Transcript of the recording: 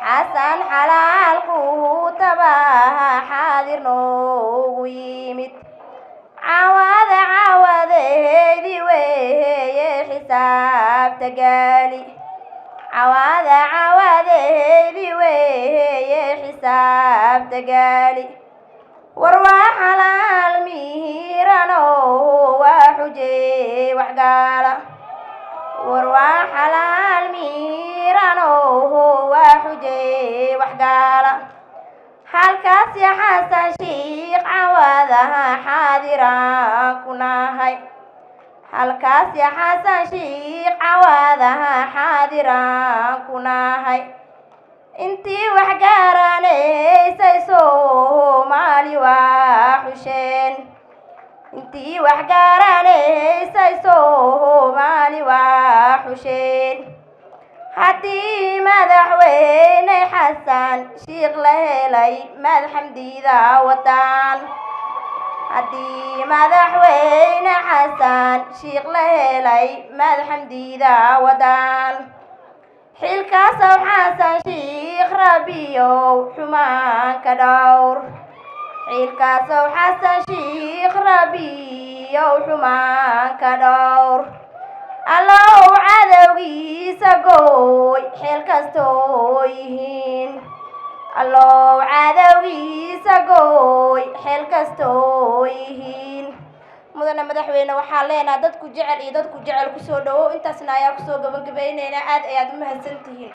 xasan xalaalku tabaha xaadir noogu yimid cawadeedii weeye xisaabta gaali cawadeedii weeye xisaabta gaali war waa xalaal miirano waa xujee wax gaala war waa xalaal miirano waa xujee wax gaala halkaas ya xasan shiikh cawadaha xaadiraan ku nahay halkaas ya xasan shiikh cawadaha xaadiraan ku nahay intii wax gaaranaysay Soomaali waa xusheen intii wax gaaranaysay Soomaali waa xusheen haddii madaxweyne xasan shiikh la helay madaxamdiida wadaan haddii madaxweyne xasan shiikh la helay madaxamdiida wadaan xilkaasow xasan shiikh rabiyow xumaan ka dhowr xilkaasow xasan shiikh rabiyow xumaan ka dhowr allow cadowgiisa gooy xeel kastoo yihiin allow cadowgiisa gooy xeel kastoo yihiin mudane madaxweyne waxaan leenahay dadku jecel iyo dadku jecel kusoo dhawow intaasna ayaa kusoo gabagabaynaynaa aad ayaad u mahadsantihiin